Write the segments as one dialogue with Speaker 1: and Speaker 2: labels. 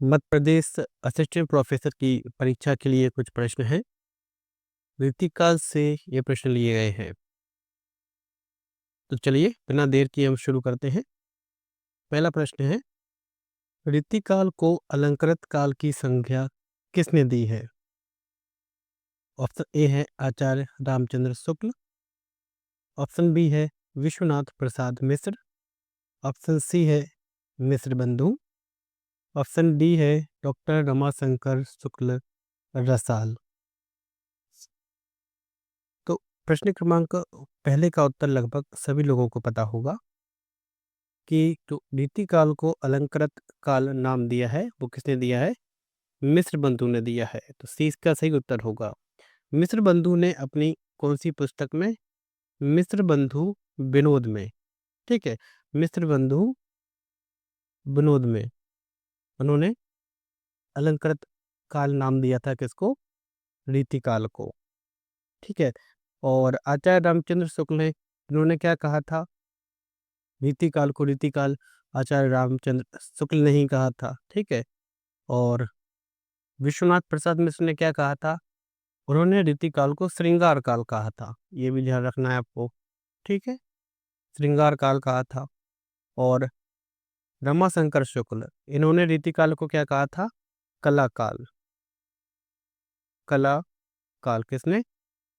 Speaker 1: Madhya Pradesh assistant professor की परीक्षा के लिए कुछ प्रश्न हैं। रीतिकाल से ये प्रश्न लिए गए हैं। तो चलिए बिना देर किए हम शुरू करते हैं। पहला प्रश्न है, रीतिकाल को अलंकृत काल की संज्ञा किसने दी है? ऑप्शन ए है आचार्य रामचंद्र शुक्ल। ऑप्शन बी है विश्वनाथ प्रसाद मिश्र। ऑप्शन सी है मिश्र बंधु। ऑप्शन डी है डॉक्टर रमाशंकर शुक्ल रसाल। तो प्रश्न क्रमांक पहले का उत्तर लगभग सभी लोगों को पता होगा कि जो रीतिकाल को अलंकृत काल नाम दिया है वो किसने दिया है? मिश्र बंधु ने दिया है। तो सी इसका सही उत्तर होगा। मिश्र बंधु ने अपनी कौन सी पुस्तक में? मिश्र बंधु विनोद में। ठीक है, मिश्र बंधु विनोद में उन्होंने अलंकृत काल नाम दिया था किसको? रीतिकाल को। ठीक है, और आचार्य रामचंद्र शुक्ल ने इन्होंने क्या कहा था? रीतिकाल को रीतिकाल आचार्य रामचंद्र शुक्ल ने ही कहा था। ठीक है, और विश्वनाथ प्रसाद मिश्र ने क्या कहा था? उन्होंने रीतिकाल को श्रृंगार काल कहा था। ये भी ध्यान रखना है आपको। ठीक है, श्रृंगार काल कहा था। और रमाशंकर शुक्ल इन्होंने रीतिकाल को क्या कहा था? कला काल। कला काल किसने?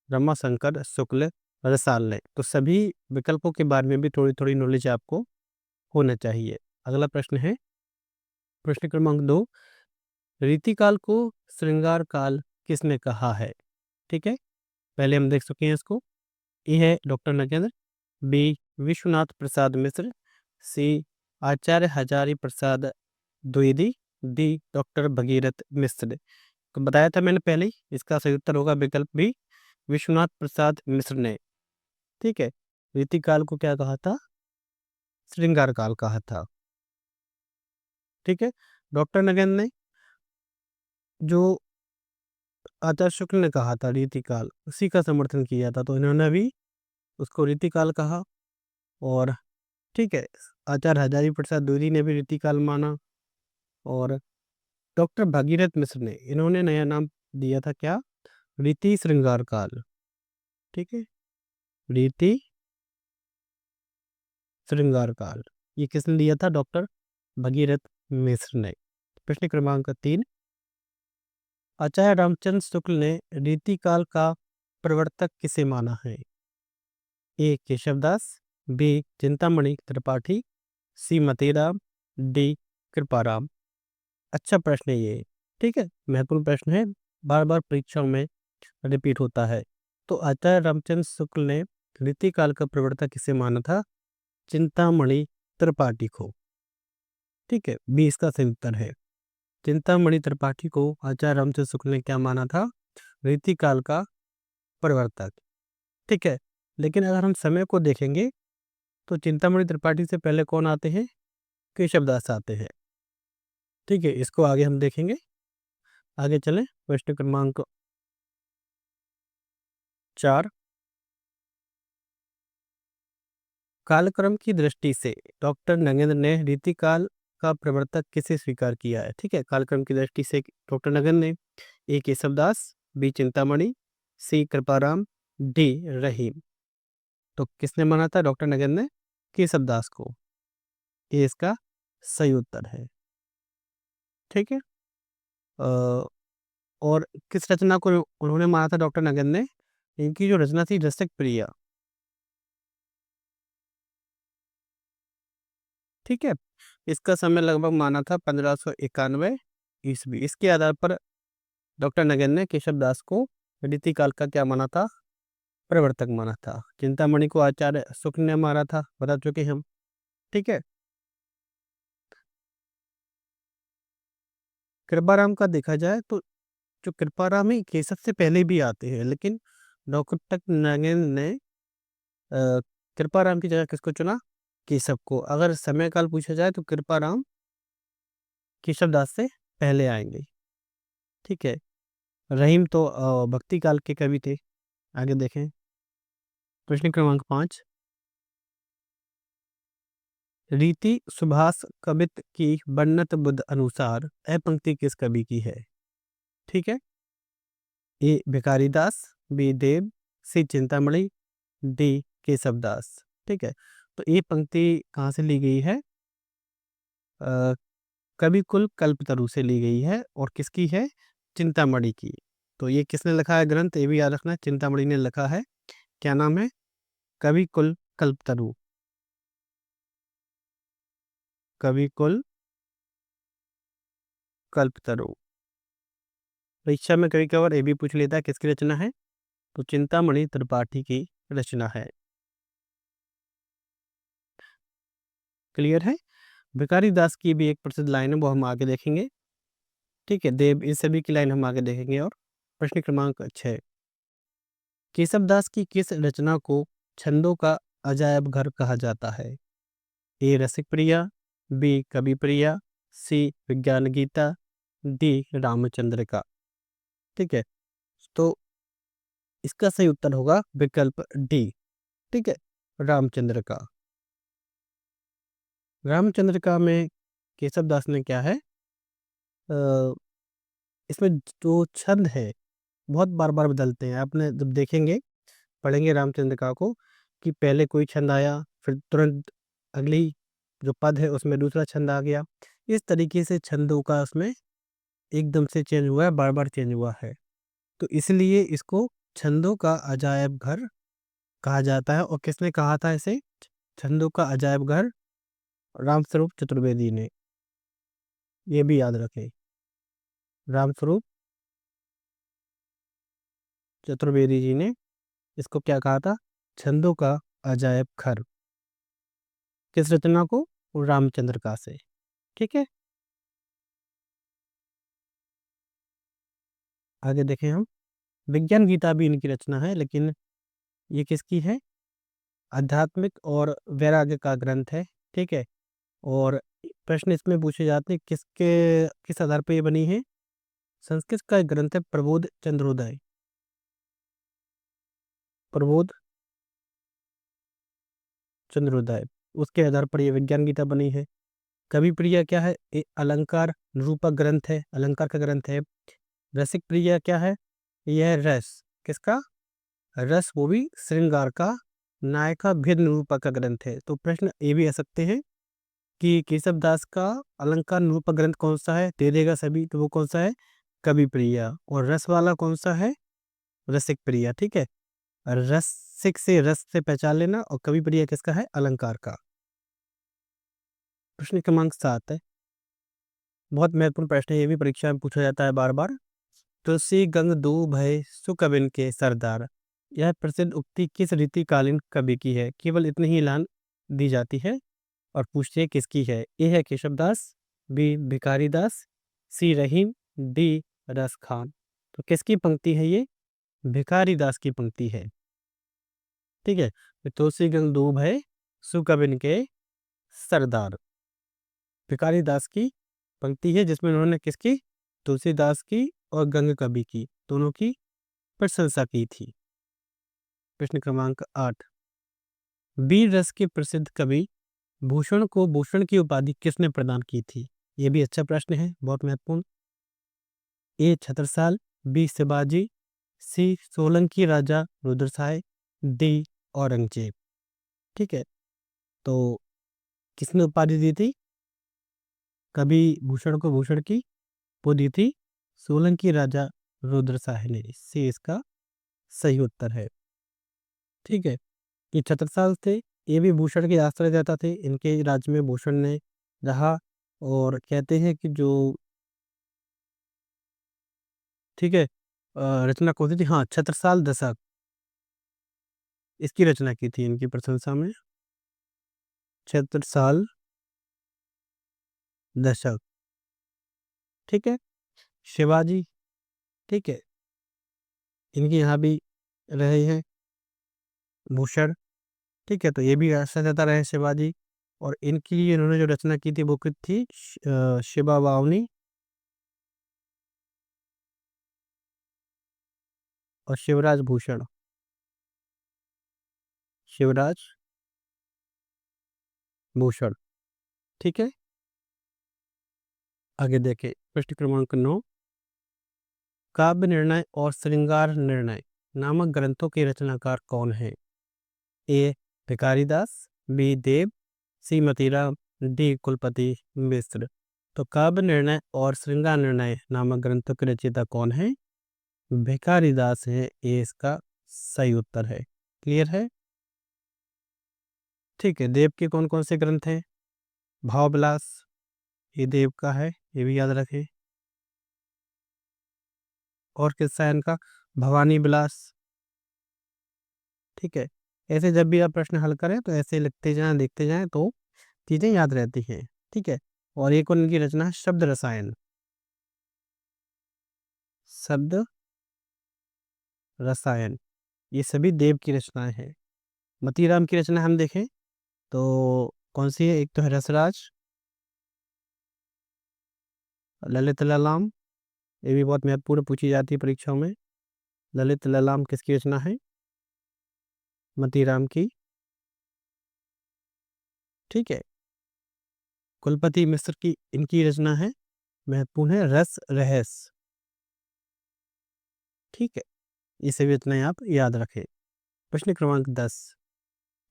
Speaker 1: रमाशंकर शुक्ल रसाल ने। तो सभी विकल्पों के बारे में भी थोड़ी थोड़ी नॉलेज आपको होना चाहिए। अगला प्रश्न है, प्रश्न क्रमांक 2, रीतिकाल को श्रृंगार काल किसने कहा है? ठीक है, पहले हम देख चुके हैं इसको। ए है डॉक्टर नगेंद्र। बी विश्वनाथ प्रसाद मिश्र। सी आचार्य हजारी प्रसाद द्विवेदी। डी डॉक्टर भगीरथ मिश्र। तो बताया था मैंने पहले ही, इसका सही उत्तर होगा विकल्प बी, विश्वनाथ प्रसाद मिश्र ने। ठीक है, रीतिकाल को क्या कहा था? श्रृंगार काल कहा था। ठीक है, डॉक्टर नगेंद्र ने जो आचार्य शुक्ल ने कहा था रीतिकाल, उसी का समर्थन किया था, तो इन्होंने भी उसको रीतिकाल कहा। और ठीक है, आचार्य हजारी प्रसाद द्विवेदी ने भी रीतिकाल माना। और डॉक्टर भागीरथ मिश्र ने इन्होंने नया नाम दिया था क्या? रीति श्रृंगार काल। ठीक है, रीति श्रृंगार काल ये किसने दिया था? डॉक्टर भगीरथ मिश्र ने। प्रश्न क्रमांक 3, आचार्य रामचंद्र शुक्ल ने रीतिकाल का प्रवर्तक किसे माना है? ए केशवदास। बी चिंतामणि त्रिपाठी। सी मतीराम। डी कृपाराम। अच्छा प्रश्न है ये। ठीक है, महत्वपूर्ण प्रश्न है, बार बार परीक्षाओं में रिपीट होता है। तो आचार्य रामचंद्र शुक्ल ने रीतिकाल का प्रवर्तक किसे माना था? चिंतामणि त्रिपाठी को। ठीक है, बी इसका सही उत्तर है। चिंतामणि त्रिपाठी को आचार्य रामचंद्र शुक्ल ने क्या माना था? रीतिकाल का प्रवर्तक। ठीक है, लेकिन अगर हम समय को देखेंगे तो चिंतामणि त्रिपाठी से पहले कौन आते हैं? केशवदास आते हैं। ठीक है, इसको आगे हम देखेंगे। आगे चलें, प्रश्न क्रमांक 4, कालक्रम की दृष्टि से डॉक्टर नगेंद्र ने रीतिकाल का प्रवर्तक किसे स्वीकार किया है? ठीक है, कालक्रम की दृष्टि से डॉक्टर नगेंद्र ने ए केशवदास, बी चिंतामणि, सी कृपाराम, डी रहीम। तो किसने माना था डॉक्टर नगेंद्र ने? केशवदास को। ये इसका सही उत्तर है। ठीक है, अ, और किस रचना को उन्होंने माना था डॉक्टर नगेंद्र ने? इनकी जो रचना थी रसिक प्रिया। ठीक है, इसका समय लगभग माना था 1591 ईस्वी। इसके आधार पर डॉक्टर नगेंद्र ने केशवदास को रीतिकाल का क्या माना था? प्रवर्तक माना था। चिंतामणि को आचार्य शुक्ल ने मारा था, बता चुके हम। ठीक है, कृपाराम का देखा जाए तो जो कृपाराम है केशव से पहले भी आते हैं, लेकिन डॉक्टर नगेंद्र ने कृपाराम की जगह किसको चुना? केशव को। अगर समय काल पूछा जाए तो कृपाराम केशवदास से पहले आएंगे। ठीक है, रहीम तो भक्ति काल के कवि थे। आगे देखें, प्रश्न क्रमांक 5, रीति सुभाष कवित की बन्नत बुध अनुसार यह पंक्ति किस कवि की है? ठीक है, ए भिखारी दास, बी देव, सी चिंतामणि, डी केशवदास। ठीक है, तो ये पंक्ति कहाँ से ली गई है? अ, कविकुल कल्पतरु से ली गई है और किसकी है? चिंतामणि की। तो ये किसने लिखा है ग्रंथ? ये भी याद रखना है, चिंतामणि ने लिखा है। क्या नाम है? कविकुल कल्पतरु। कविकुल कल्पतरु। परीक्षा में कभी-कभार ये भी पूछ लेता है किसकी रचना है? तो चिंतामणि त्रिपाठी की रचना है। क्लियर है? भिखारी दास की भी एक प्रसिद्ध लाइन है, वो हम आगे देखेंगे। ठीक है, देव, इन सभी की लाइन हम आगे देखेंगे। और प्रश्न क्रमांक 6, केशवदास की किस रचना को छंदों का अजायब घर कहा जाता है? ए रसिक प्रिया, बी कवि प्रिया, सी विज्ञान गीता, डी रामचंद्र का। ठीक है, तो इसका सही उत्तर होगा विकल्प डी। ठीक है, रामचंद्र का। रामचंद्र का में केशवदास ने क्या है, अ, इसमें जो छंद है बहुत बार-बार बदलते हैं। आपने जब देखेंगे, पढ़ेंगे रामचंद्र का को, कि पहले कोई छंद आया, फिर तुरंत अगली जो पद है उसमें दूसरा छंद आ गया। इस तरीके से छंदों का उसमें एकदम से चेंज हुआ है, बार-बार चेंज हुआ है। तो इसलिए इसको छंदों का अजायब घर कहा जाता है। और किसने कहा था इसे छंदों का अजायब घर? रामस्वरूप चतुर्वेदी ने। ये भी याद रखें, रामस्वरूप चतुर्वेदी जी ने इसको क्या कहा था? छंदों का अजायब घर। किस रचना को? रामचंद्र का से। ठीक है, आगे देखें हम। विज्ञान गीता भी इनकी रचना है, लेकिन ये किसकी है? आध्यात्मिक और वैराग्य का ग्रंथ है। ठीक है, और प्रश्न इसमें पूछे जाते हैं किसके किस आधार पर ये बनी है? संस्कृत का एक ग्रंथ है प्रबोध चंद्रोदय। प्रबोध चंद्रोदय, उसके आधार पर ये विज्ञान गीता बनी है। कवि प्रिया क्या है? ये अलंकार निरूपक ग्रंथ है, अलंकार का ग्रंथ है। रसिक प्रिया क्या है? यह रस किसका? रस, वो भी श्रृंगार का, नायका भेद निरूपक का ग्रंथ है। तो प्रश्न ये भी आ सकते हैं कि केशव दास का अलंकार निरूपक ग्रंथ कौन सा है? दे देगा सभी, तो वो कौन सा है? कवि प्रिया। और रस वाला कौन सा है? रसिक प्रिया। ठीक है, रसिक से रस से पहचान लेना, और कवि प्रिया किसका है? अलंकार का। प्रश्न क्रमांक 7 है, बहुत महत्वपूर्ण प्रश्न है, ये भी परीक्षा में पूछा जाता है बार बार। तुलसी गंग दो भय सुकविन के सरदार, यह प्रसिद्ध उक्ति किस रीतिकालीन कवि की है? केवल इतनी ही लान दी जाती है और पूछते हैं किसकी है। ए है केशवदास, बी भिखारी दास, सी रहीम, डी रस खान। तो किसकी पंक्ति है ये? भिखारी दास की पंक्ति है। ठीक है, तो तुलसी गंग दो भय सुकविन के सरदार, भिखारी दास की पंक्ति है, जिसमें उन्होंने किसकी? तुलसीदास की और गंग कवि की, दोनों की प्रशंसा की थी। प्रश्न क्रमांक 8, वीर रस के प्रसिद्ध कवि भूषण को भूषण की उपाधि किसने प्रदान की थी? ये भी अच्छा प्रश्न है, बहुत महत्वपूर्ण। ए छत्रसाल, बी शिवाजी, सी सोलंकी राजा रुद्रसाय, डी औरंगजेब। ठीक है, तो किसने उपाधि दी थी कवि भूषण को भूषण की? वो दी थी सोलंकी राजा रुद्रसाह ने। सी इसका सही उत्तर है। ठीक है, ये छत्रसाल थे, ये भी भूषण के आश्रयदाता थे। इनके राज्य में भूषण ने रहा, और कहते हैं कि जो, ठीक है, रचना कौन सी थी? हाँ, छत्रसाल दशक, इसकी रचना की थी इनकी प्रशंसा में। छत्रसाल दशक। ठीक है, शिवाजी, ठीक है, इनके यहाँ भी रहे हैं भूषण। ठीक है, तो ये भी आश्रयदाता रहे शिवाजी। और इनकी इन्होंने जो रचना की थी वो की थी शिवा बावनी और शिवराज भूषण। शिवराज भूषण। ठीक है, आगे देखें प्रश्न क्रमांक 9। काव्य निर्णय और श्रृंगार निर्णय नामक ग्रंथों के रचनाकार कौन है? ए भिखारीदास, बी देव, सी मतीराम, डी कुलपति मिश्र। तो काव्य निर्णय और श्रृंगार निर्णय नामक ग्रंथों के रचयिता कौन है? भिखारीदास है, ये इसका सही उत्तर है। क्लियर है? ठीक है, देव के कौन कौन से ग्रंथ हैं? भावविलास, ये देव का है, ये भी याद रखें। और किस्सा है इनका भवानी विलास। ठीक है, ऐसे जब भी आप प्रश्न हल करें तो ऐसे लिखते जाएं, देखते जाएं, तो चीजें याद रहती हैं। ठीक है, और एक उनकी रचना है शब्द रसायन। शब्द रसायन, ये सभी देव की रचनाएं हैं। मतीराम की रचना हम देखें तो कौन सी है? एक तो है रसराज, ललित ललाम, ये भी बहुत महत्वपूर्ण पूछी जाती है परीक्षाओं में। ललित ललाम किसकी रचना है? मतीराम की। ठीक है, कुलपति मिश्र की इनकी रचना है, महत्वपूर्ण है, रस रहस्य। ठीक है, ये सभी रचनाएं आप याद रखें। प्रश्न क्रमांक 10।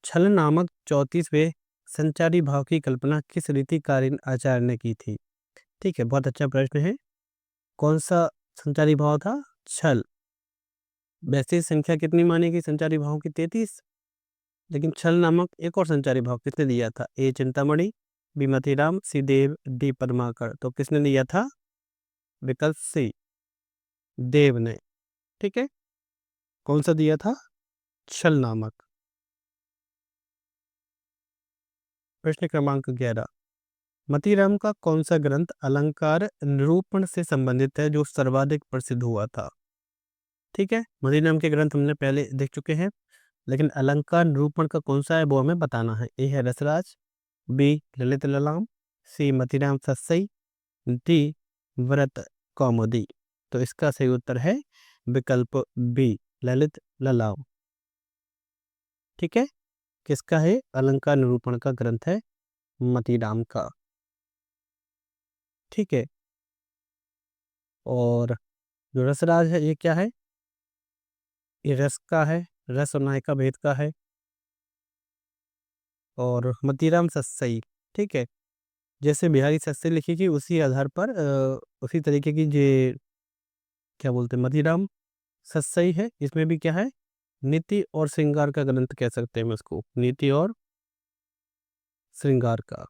Speaker 1: छल नामक 34वें संचारी भाव की कल्पना किस रीतिकालीन आचार्य ने की थी? ठीक है, बहुत अच्छा प्रश्न है। कौन सा संचारी भाव था? छल। वैसे संख्या कितनी मानी गई संचारी भावों की? 33। लेकिन छल नामक एक और संचारी भाव किसने दिया था? ए चिंतामणि, बी मतीराम, सी देव, डी पद्माकर। तो किसने दिया था? विकल्प सी, देव ने। ठीक है, कौन सा दिया था? छल नामक। प्रश्न क्रमांक 11। मतीराम का कौन सा ग्रंथ अलंकार निरूपण से संबंधित है जो सर्वाधिक प्रसिद्ध हुआ था? ठीक है, मतीराम के ग्रंथ हमने पहले देख चुके हैं, लेकिन अलंकार निरूपण का कौन सा है वो हमें बताना है। ए है रसराज, बी ललित ललाम, सी मतीराम सस्सई, डी व्रत कौमुदी। तो इसका सही उत्तर है विकल्प बी, ललित ललाम। ठीक है, किसका है? अलंकार निरूपण का ग्रंथ है मतीराम का। ठीक है, और जो रसराज है ये क्या है? ये रस का है, रस और नायिका भेद का है। और मतीराम सस्सई, ठीक है, जैसे बिहारी सस्सई लिखी थी उसी आधार पर उसी तरीके की जे क्या बोलते हैं मतीराम सस्सई है। इसमें भी क्या है? नीति और श्रृंगार का ग्रंथ कह सकते हैं हम इसको, नीति और श्रृंगार का।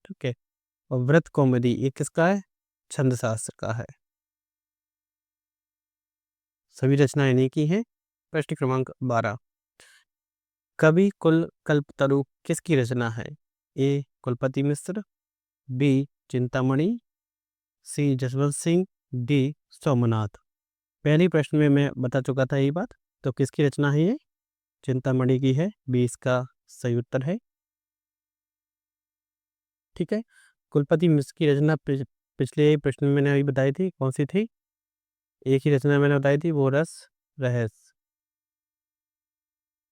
Speaker 1: ठीक है, और व्रत कौमुदी ये किसका है? छंद शास्त्र का है। सभी रचनाएं इन्हीं की हैं। प्रश्न क्रमांक 12। कवि कुल कल्पतरु किसकी रचना है? ए कुलपति मिश्र, बी चिंतामणि, सी जसवंत सिंह, डी सोमनाथ। पहले प्रश्न में मैं बता चुका था ये बात। तो किसकी रचना है ये? चिंतामणि की है, बी इसका सही उत्तर है। ठीक है, कुलपति मिश्र की रचना पिछले प्रश्न में मैंने अभी बताई थी, कौन सी थी? एक ही रचना मैंने बताई थी, वो रस रहस्य।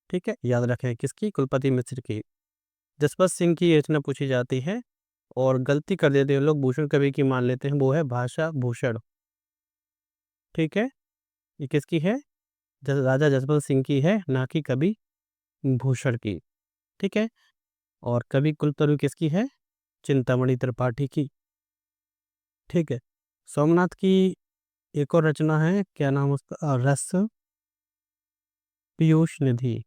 Speaker 1: ठीक है, याद रखें किसकी? कुलपति मिश्र की। जसवंत सिंह की रचना पूछी जाती है और गलती कर देते हैं लोग, भूषण कवि की मान लेते हैं, वो है भाषा भूषण। ठीक है, ये किसकी है? राजा जसवंत सिंह की है, ना कि कवि भूषण की। ठीक है, और कवि कुलतरु किसकी है? चिंतामणि त्रिपाठी की। ठीक है, सोमनाथ की एक और रचना है, क्या नाम उसका? रस पीयूष निधि।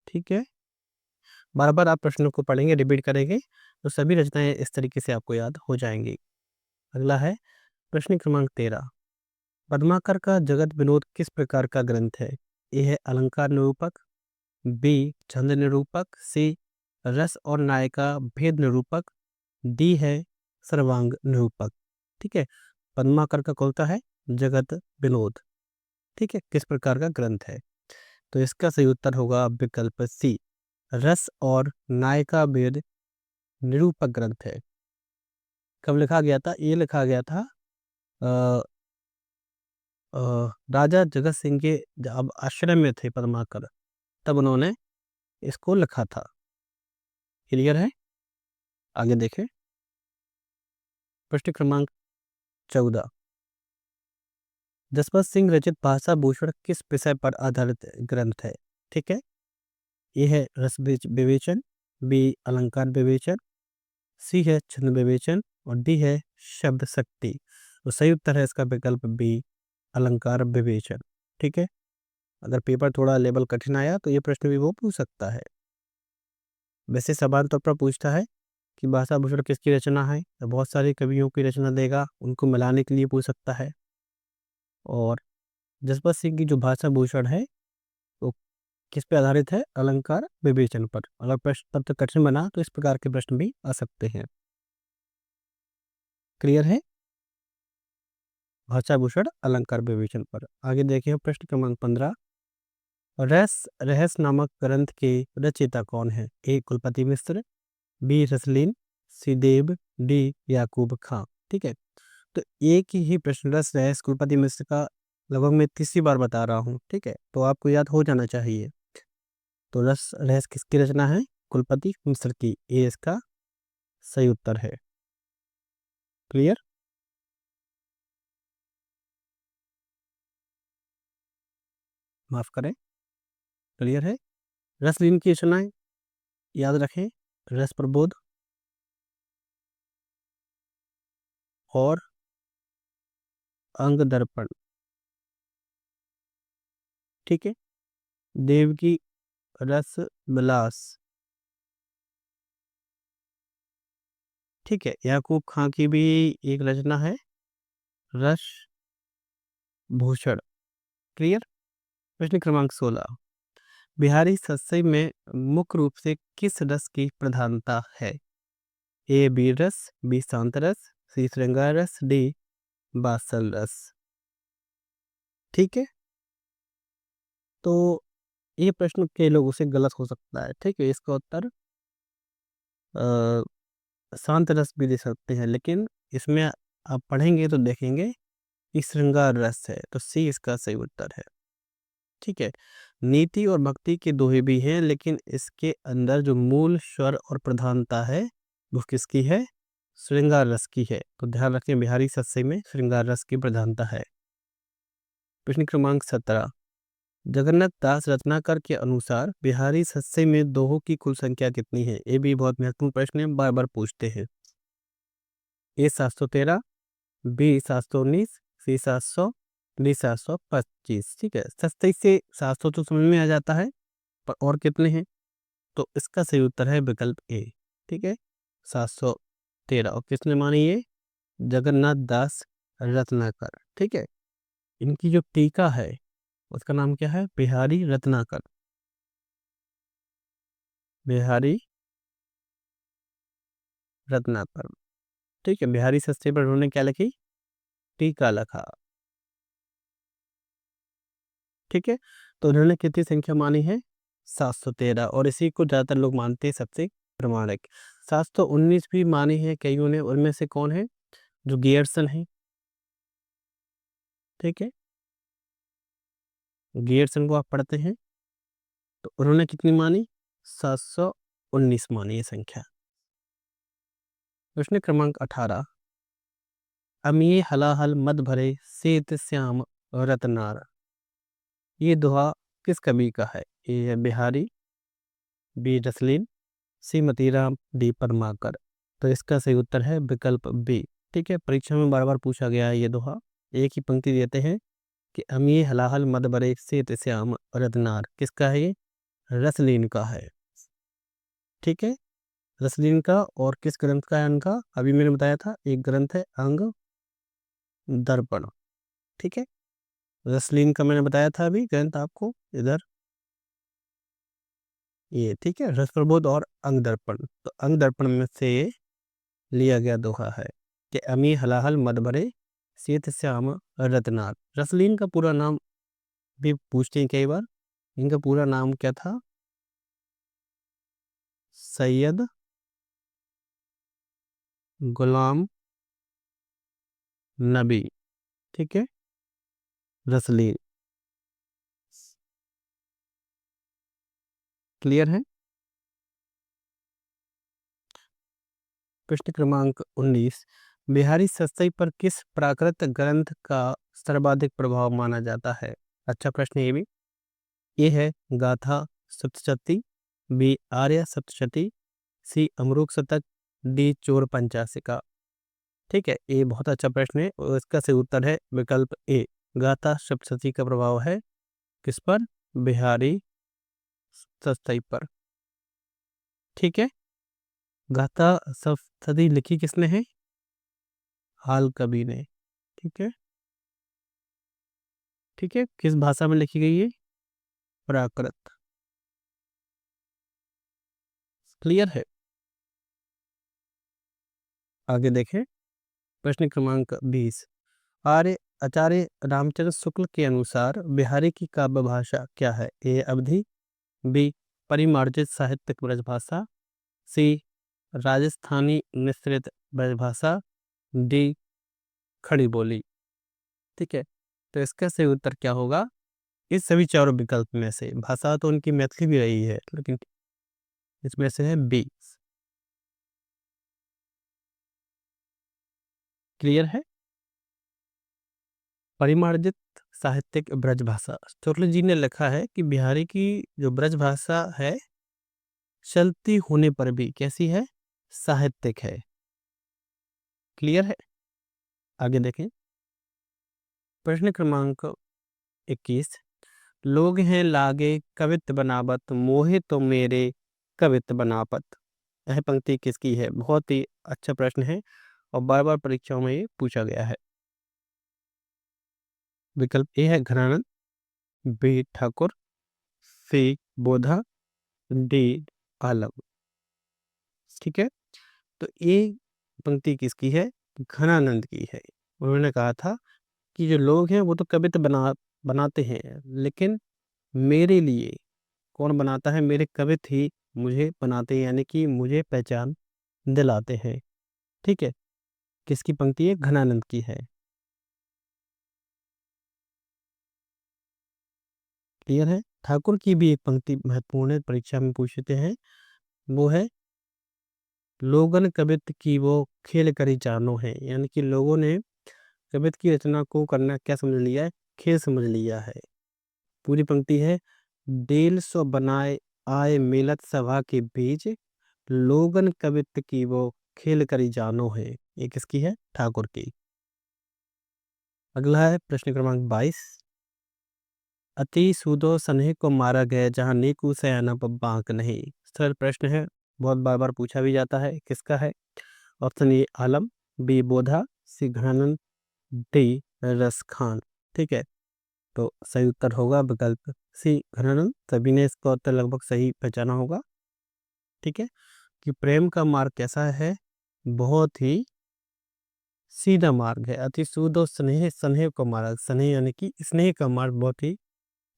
Speaker 1: ठीक है, बार बार आप प्रश्नों को पढ़ेंगे, रिपीट करेंगे, तो सभी रचनाएं इस तरीके से आपको याद हो जाएंगी। अगला है प्रश्न क्रमांक 13। पद्माकर का जगत विनोद किस प्रकार का ग्रंथ है? ए है अलंकार निरूपक, बी छंद निरूपक, सी रस और नायिका भेद निरूपक, डी है सर्वांग निरूपक। ठीक है, पद्माकर का कौन सा है? जगत विनोद। ठीक है, किस प्रकार का ग्रंथ है? तो इसका सही उत्तर होगा विकल्प सी, रस और नायिका भेद निरूपक ग्रंथ है। कब लिखा गया था? ये लिखा गया था अ, अ, राजा जगत सिंह के जब आश्रम में थे पद्माकर, तब उन्होंने इसको लिखा था। क्लियर है? आगे देखें। प्रश्न क्रमांक 14। जसवंत सिंह रचित भाषा भूषण किस विषय पर आधारित ग्रंथ है? ठीक है, ए है रस विवेचन, बी अलंकार विवेचन, सी है छंद विवेचन और डी है शब्द शक्ति। तो सही उत्तर है इसका विकल्प बी अलंकार विवेचन। ठीक है, अगर पेपर थोड़ा लेवल कठिन आया तो ये प्रश्न भी वो पूछ सकता है। वैसे सवाल तौर पर पूछता है कि भाषा भूषण किसकी रचना है, तो बहुत सारे कवियों की रचना देगा, उनको मिलाने के लिए पूछ सकता है। और जसवंत सिंह की जो भाषा भूषण है वो किस पे आधारित है? अलंकार विवेचन पर। अगर प्रश्न पत्र कठिन बना तो इस प्रकार के प्रश्न भी आ सकते हैं। क्लियर है? भाषा भूषण अलंकार विवेचन पर। आगे देखिए प्रश्न क्रमांक 15। रहस्य नामक ग्रंथ के रचयिता कौन है? ए कुलपति मिश्र, बी रसलीन, सी देव, डी याकूब खां। ठीक है, तो एक ही प्रश्न रहस्य कुलपति मिश्र का लगभग मैं तीसरी बार बता रहा हूँ। ठीक है, तो आपको याद हो जाना चाहिए। तो रहस्य किसकी रचना है? कुलपति मिश्र की। ये इसका सही उत्तर है। क्लियर? माफ करें, क्लियर है। रसलीन की रचनाएं याद रखें, रस प्रबोध और अंग दर्पण। ठीक है, देव की रस विलास। ठीक है, याकूब खां की भी एक रचना है रस भूषण। क्लियर? प्रश्न क्रमांक 16। बिहारी सस्सई में मुख्य रूप से किस रस की प्रधानता है? ए बीर रस, बी शांत रस, सी श्रृंगार रस, डी बासल रस। ठीक है, तो ये प्रश्न कई लोगों से गलत हो सकता है। ठीक है, इसका उत्तर शांत रस भी दे सकते हैं, लेकिन इसमें आप पढ़ेंगे तो देखेंगे कि श्रृंगार रस है, तो सी इसका सही उत्तर है। ठीक है, नीति और भक्ति के दोहे भी हैं, लेकिन इसके अंदर जो मूल स्वर और प्रधानता है वो किसकी है? श्रृंगार रस की है। तो ध्यान रखें, बिहारी सस्सई में श्रृंगार रस की प्रधानता है। प्रश्न क्रमांक 17। जगन्नाथ दास रत्नाकर के अनुसार बिहारी सस्सई में दोहों की कुल संख्या कितनी है? ये भी बहुत महत्वपूर्ण प्रश्न है, बार बार पूछते हैं। ए 713, बी 719, सी 700, डी 725। ठीक है, 27 से 700 तो समझ में आ जाता है, पर और कितने हैं? तो इसका सही उत्तर है विकल्प ए। ठीक है, 713। और किसने मानी ये? जगन्नाथ दास रत्नाकर। ठीक है, इनकी जो टीका है उसका नाम क्या है? बिहारी रत्नाकर। बिहारी रत्नाकर। ठीक है, बिहारी सस्ते पर उन्होंने क्या लिखी? टीका लिखा। ठीक है, तो उन्होंने कितनी संख्या मानी है? 713, और इसी को ज़्यादातर लोग मानते हैं सबसे प्रमाणिक। 719 भी मानी है कईयों ने, उनमें से कौन है? जो गियर्सन है। ठीक है, गियर्सन को आप पढ़ते हैं, तो उन्होंने कितनी मानी? 719 मानी ये संख्या। प्रश्न क्रमांक 18। अमिये हलाहल मद भरे सेत श्याम रतनार। ये दोहा किस कवि का है? ए है बिहारी, बी रसलीन, सी मतीराम, डी पद्माकर। तो इसका सही उत्तर है विकल्प बी। ठीक है, परीक्षा में बार बार पूछा गया है ये दोहा। एक ही पंक्ति देते हैं कि अमिये हलाहल मद भरे सेत श्याम रतनार। किसका है ये? रसलीन का है। ठीक है, रसलीन का। और किस ग्रंथ का है उनका? अभी मैंने बताया था, एक ग्रंथ है अंग दर्पण। ठीक है, रसलीन का मैंने बताया था अभी ग्रंथ आपको इधर, ये। ठीक है, रस प्रबोध और अंग दर्पण। तो अंग दर्पण में से ये लिया गया दोहा है कि अमी हलाहल मद भरे सेत श्याम रत्नार। रसलीन का पूरा नाम भी पूछते हैं कई बार। इनका पूरा नाम क्या था? सैयद गुलाम नबी। ठीक है, रसलीन। क्लियर है? प्रश्न क्रमांक 19, बिहारी सत्सई पर किस प्राकृत ग्रंथ का सर्वाधिक प्रभाव माना जाता है? अच्छा प्रश्न ये भी। ए है गाथा सप्तशती, बी आर्य सप्तशती, सी अमरूक शतक, डी चोर पंचाशिका। ठीक है, ये बहुत अच्छा प्रश्न है और इसका सही उत्तर है विकल्प ए, गाथा सप्तशती का प्रभाव है किस पर? बिहारी सत्सई पर। ठीक है, गाथा सप्तशती लिखी किसने है? हाल कवि ने। ठीक है, ठीक है, किस भाषा में लिखी गई है? प्राकृत। क्लियर है? आगे देखें, प्रश्न क्रमांक 20, आचार्य रामचंद्र शुक्ल के अनुसार बिहारी की काव्य भाषा क्या है? ए अवधी, बी परिमार्जित साहित्यिक ब्रजभाषा, सी राजस्थानी मिश्रित ब्रजभाषा, डी खड़ी बोली। ठीक है, तो इसका सही उत्तर क्या होगा? इस सभी चारों विकल्प में से भाषा तो उनकी मैथिली भी रही है, लेकिन इसमें से है बी। क्लियर है? परिमार्जित साहित्यिक ब्रजभाषा। शुक्ल जी ने लिखा है कि बिहारी की जो ब्रजभाषा है चलती होने पर भी कैसी है? साहित्यिक है। क्लियर है? आगे देखें, प्रश्न क्रमांक 21, लोग हैं लागे कवित बनावत, मोहे तो मेरे कवित बनावत। यह पंक्ति किसकी है? बहुत ही अच्छा प्रश्न है और बार बार परीक्षाओं में ये पूछा गया है। विकल्प ए है घनानंद, बी ठाकुर, सी बोधा, डी आलम। ठीक है, तो ये पंक्ति किसकी है? घनानंद की है। उन्होंने कहा था कि जो लोग हैं वो तो कविता बनाते हैं, लेकिन मेरे लिए कौन बनाता है? मेरे कवित ही मुझे बनाते हैं, यानी कि मुझे पहचान दिलाते हैं। ठीक है, किसकी पंक्ति है? घनानंद की है। क्लियर है? ठाकुर की भी एक पंक्ति महत्वपूर्ण है, परीक्षा में पूछते हैं, वो है लोगन कवित की वो खेल करी जानो है, यानी कि लोगों ने कवित की रचना को करना क्या समझ लिया है? खेल समझ लिया है। पूरी पंक्ति है, डेल सो बनाए आए मिलत सभा के बीच, लोगन कवित की वो खेल करी जानो है। ये किसकी है? ठाकुर की। अगला है प्रश्न क्रमांक 22, अति सूदो सन्हे को मारा गया जहाँ नीकू सयाना पर बांक नहीं। सरल प्रश्न है, बहुत बार बार पूछा भी जाता है, किसका है? Option A Alam, B Bodha, C Ghananand, D Ras Khan. ठीक है, तो सही उत्तर होगा विकल्प सी घनानंद। सभी ने इसका उत्तर लगभग सही पहचाना होगा। ठीक है, कि प्रेम का मार्ग कैसा है? बहुत ही सीधा मार्ग है। अति सूदो स्नेह, स्नेह का मार्ग, स्नेह यानी कि स्नेह का मार्ग बहुत ही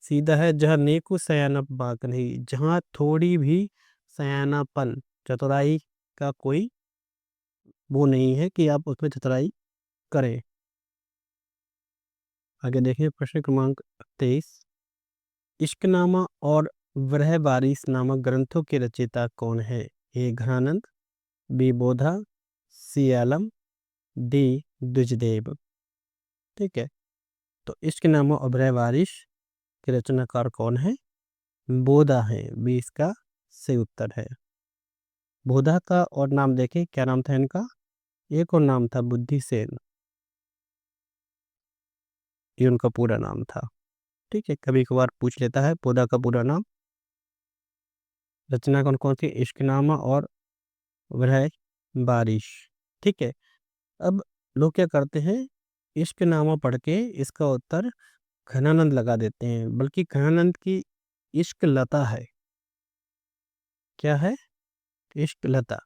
Speaker 1: सीधा है। जहाँ नेकु सयानप बाक नहीं, जहाँ थोड़ी भी सयानापन, चतुराई का कोई वो नहीं है कि आप उसमें चतुराई करें। आगे देखें, प्रश्न क्रमांक 23, इश्कनामा और वरह बारिश नामक ग्रंथों के रचयिता कौन है? ए घनानंद, बी बोधा, सी आलम, डी द्विजदेव। ठीक है, तो इश्कनामा और वरह बारिश के रचनाकार कौन है? बोधा है, बी इसका सही उत्तर है। बोधा का और नाम देखें, क्या नाम था इनका? एक और नाम था बुद्धिसेन, ये उनका पूरा नाम था। ठीक है, कभी कभार पूछ लेता है बोधा का पूरा नाम। रचना कौन कौन सी? इश्कनामा और वरह बारिश। ठीक है, अब लोग क्या करते हैं, इश्कनामा पढ़ के इसका उत्तर घनानंद लगा देते हैं, बल्कि घनानंद की इश्क लता है। क्या है? इश्क लता,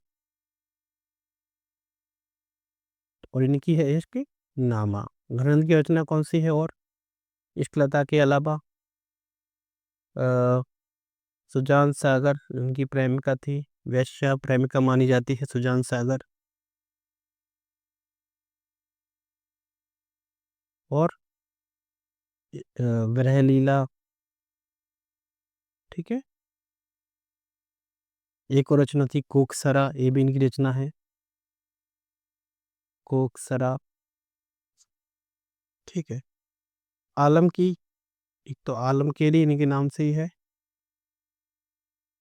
Speaker 1: और इनकी है इश्क नामा। घनानंद की रचना कौन सी है? और इश्क लता के अलावा सुजान सागर उनकी प्रेमिका थी, वैश्या प्रेमिका मानी जाती है सुजान सागर। और विरह लीला। ठीक है, एक और रचना थी कोकसरा, ये भी इनकी रचना है। कोकसरा, ठीक है। आलम की, एक तो आलम केली इन्हीं के नाम से ही है,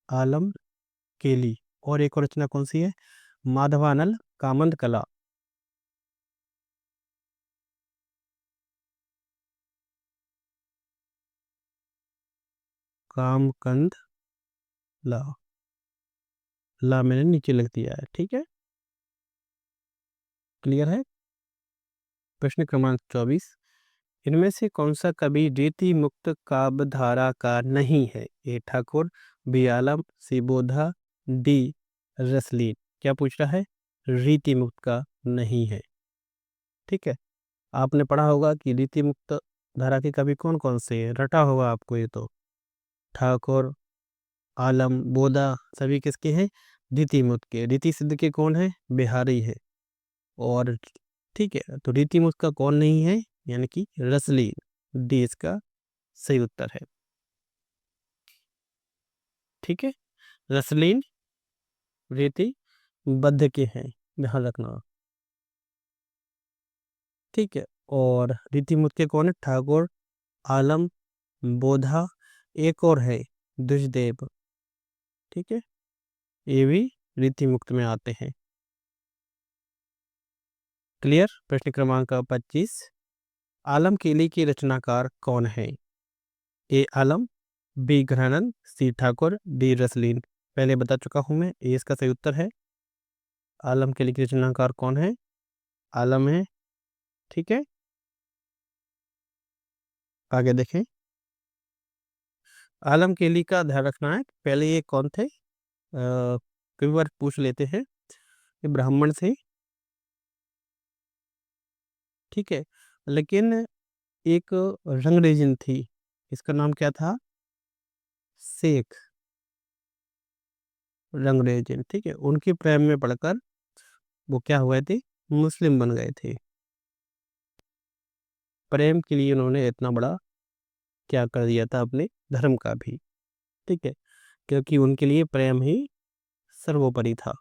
Speaker 1: आलम केली। और एक और रचना कौन सी है? माधवानल कामंद कला। कामकंद ला, ला मैंने नीचे लिख दिया है, ठीक है। क्लियर है। प्रश्न क्रमांक 24, इनमें से कौन सा कवि रीति मुक्त काव्यधारा का नहीं है? ए ठाकुर, बी आलम, सी बोधा, डी रसलीन। क्या पूछ रहा है? रीति मुक्त का नहीं है, ठीक है। आपने पढ़ा होगा कि रीति मुक्त धारा के कवि कौन कौन से हैं, रटा होगा आपको ये तो। ठाकुर, आलम, बोधा सभी किसके हैं? रीति मुक्त के। रीति सिद्ध के कौन है? बिहारी है। और ठीक है, तो रीति मुक्त का कौन नहीं है? यानी कि रसलीन, डी इसका सही उत्तर है, ठीक है। रसलीन रीति बद्ध के हैं, ध्यान रखना, ठीक है। और रीति मुक्त के कौन है? ठाकुर, आलम, बोधा, एक और है दुष्देव, ठीक है। ये भी रीति मुक्त में आते हैं। क्लियर। प्रश्न क्रमांक 25, आलम केली के रचनाकार कौन है? ए आलम, बी घरानंद, सी ठाकुर, डी रसलीन। पहले बता चुका हूं मैं, ए इसका सही उत्तर है। आलम केली के रचनाकार कौन है? आलम है, ठीक है। आगे देखें, आलम केली का ध्यान रखना है। पहले ये कौन थे? कई बार पूछ लेते हैं, ये ब्राह्मण से, ठीक है। लेकिन एक रंगरेजिन थी, इसका नाम क्या था? शेख रंगरेजिन, ठीक है। उनके प्रेम में पड़कर वो क्या हुए थे? मुस्लिम बन गए थे। प्रेम के लिए उन्होंने इतना बड़ा क्या कर दिया था, अपने धर्म का भी, ठीक है, क्योंकि उनके लिए प्रेम ही सर्वोपरि था।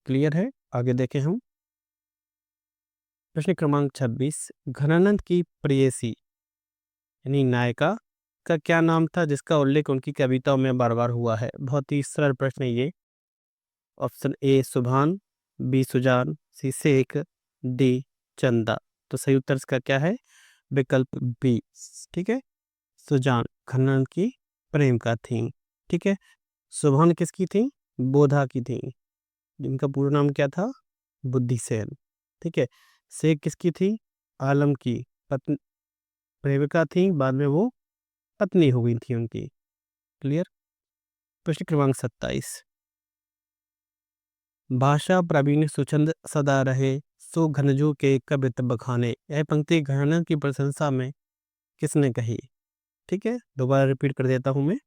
Speaker 1: क्लियर है। आगे देखें हम, प्रश्न क्रमांक 26, घनानंद की प्रेयसी यानी नायिका का क्या नाम था जिसका उल्लेख उनकी कविताओं में बार बार हुआ है? बहुत ही सरल प्रश्न है ये। ऑप्शन ए सुभान, बी सुजान, सी शेख, डी चंदा। तो सही उत्तर इसका क्या है? विकल्प बी, ठीक है। सुजान खन्ना की प्रेम का थी, ठीक है। सुभान किसकी थी? बोधा की थी, जिनका पूरा नाम क्या था? बुद्धिसेन, ठीक है। शेख किसकी थी? आलम की पत्नी, प्रेमिका थी, बाद में वो पत्नी हो गई थी उनकी। क्लियर। प्रश्न क्रमांक 27, भाषा प्रवीण सुचंद सदा रहे, सो घनजू के कबित बखाने। यह पंक्ति घरानंद की प्रशंसा में किसने कही? ठीक है, दोबारा रिपीट कर देता हूं मैं।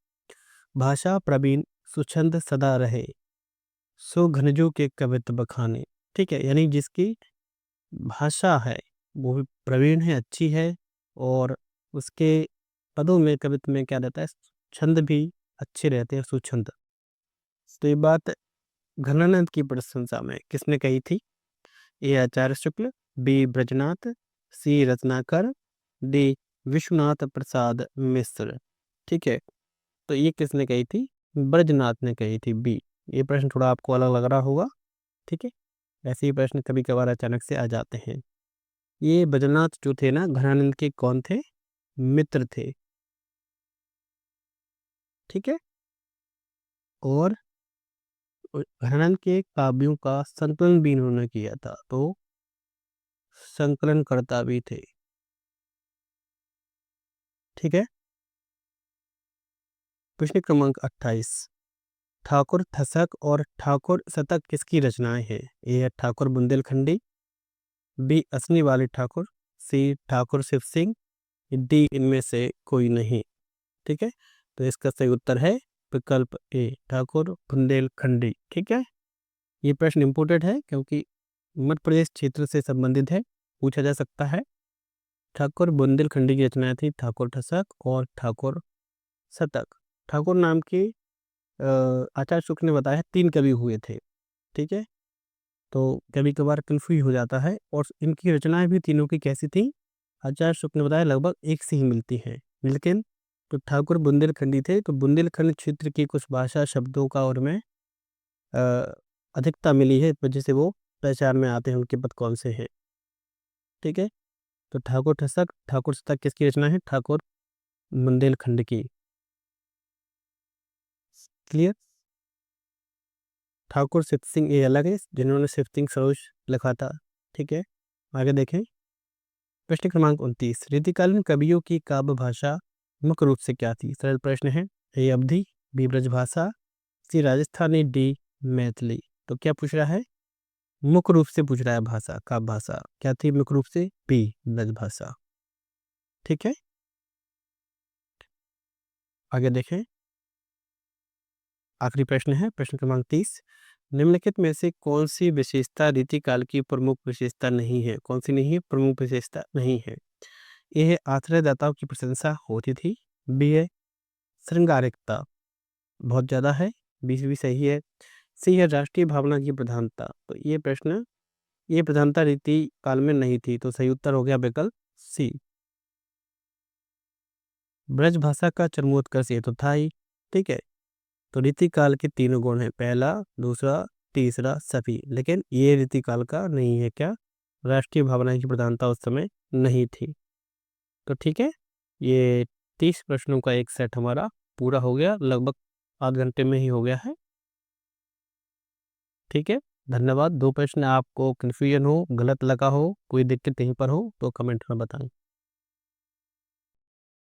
Speaker 1: भाषा प्रवीण सुछंद सदा रहे, सो घनजू के कवित बखाने। ठीक है, यानी जिसकी भाषा है वो भी प्रवीण है, अच्छी है, और उसके पदों में, कवित्व में क्या रहता है? छंद भी अच्छे रहते हैं, सुछंद। तो ये बात घनानंद की प्रशंसा में किसने कही थी? ए आचार्य शुक्ल, बी ब्रजनाथ, सी रत्नाकर, डी विश्वनाथ प्रसाद मिश्र। ठीक है, तो ये किसने कही थी? ब्रजनाथ ने कही थी, बी। ये प्रश्न थोड़ा आपको अलग लग रहा होगा, ठीक है। ऐसे ही प्रश्न कभी कभार अचानक से आ जाते हैं। ये ब्रजनाथ जो थे ना, घनानंद के कौन थे? मित्र थे, ठीक है। और घनानंद के काव्यों का संकलन भी इन्होंने किया था, तो संकलनकर्ता भी थे, ठीक है। प्रश्न क्रमांक 28, ठाकुर थसक और ठाकुर शतक किसकी रचनाएं हैं? ए है ठाकुर बुंदेलखंडी, बी असनी वाले ठाकुर, सी ठाकुर शिव सिंह, डी इनमें से कोई नहीं। ठीक है, तो इसका सही उत्तर है विकल्प ए, ठाकुर बुंदेलखंडी। ठीक है, ये प्रश्न इम्पोर्टेंट है क्योंकि मध्य प्रदेश क्षेत्र से संबंधित है, पूछा जा सकता है। ठाकुर बुंदेलखंडी की रचनाएं थी ठाकुर ठसक और ठाकुर शतक। ठाकुर नाम के आचार्य शुक्ल ने बताया 3 कवि हुए थे, ठीक है। तो कभी-कभार कन्फ्यूज़ हो जाता है और इनकी रचनाएँ भी तीनों की कैसी थी? आचार्य शुक्ल ने बताया लगभग एक से ही मिलती हैं। लेकिन जो ठाकुर बुंदेलखंडी थे, तो बुंदेलखंड क्षेत्र की कुछ भाषा शब्दों का उनमें अ, अधिकता मिली है, इस वजह से वो पहचान में आते हैं, उनके पद कौन से हैं, ठीक है? तो ठाकुर ठसक, ठाकुर शतक किसकी रचना है? ठाकुर बुंदेलखंड की। क्लियर? ठाकुर सिद्ध सिंह ये अलग है, जिन्होंने सिद्ध सिंह सरोज लिखा था, ठीक है? आगे देखें, प्रश्न क्रमांक 29 रीतिकालीन कवियों की काव्य भाषा मुख्य रूप से क्या थी? सरल प्रश्न है। ए अवधी, बी ब्रजभाषा, सी राजस्थानी, डी मैथिली। तो क्या पूछ रहा है? मुख्य रूप से पूछ रहा है भाषा, काव्य भाषा। क्या थी मुख्य रूप से? बी ब्रजभाषा, ठीक है? आगे देखें, आखिरी प्रश्न है, प्रश्न क्रमांक 30 निम्नलिखित में से कौन-सी विशेषता रीतिकाल की प्रमुख विशेषता नहीं है? कौन-सी नहीं है? प्रमुख विशेषता नहीं है। ए है आश्रयदाताओं की प्रशंसा होती थी, बी है श्रृंगारिकता बहुत ज़्यादा है, बी भी सही है, सी है राष्ट्रीय भावना की प्रधानता। तो ये प्रधानता रीति काल में नहीं थी, तो सही उत्तर हो गया विकल्प सी। ब्रज भाषा का चरमोत्कर्ष ये तो था ही, ठीक है? तो रीतिकाल के तीनों गुण हैं, पहला, दूसरा, तीसरा, सभी। लेकिन ये रीतिकाल का नहीं है क्या? राष्ट्रीय भावना की प्रधानता उस समय नहीं थी। तो ठीक है, ये 30 प्रश्नों का एक सेट हमारा पूरा हो गया, लगभग आध घंटे में ही हो गया है, ठीक है? धन्यवाद। 2 प्रश्न आपको कन्फ्यूजन हो, गलत लगा हो, कोई दिक्कत कहीं पर हो तो कमेंट में बताएँ।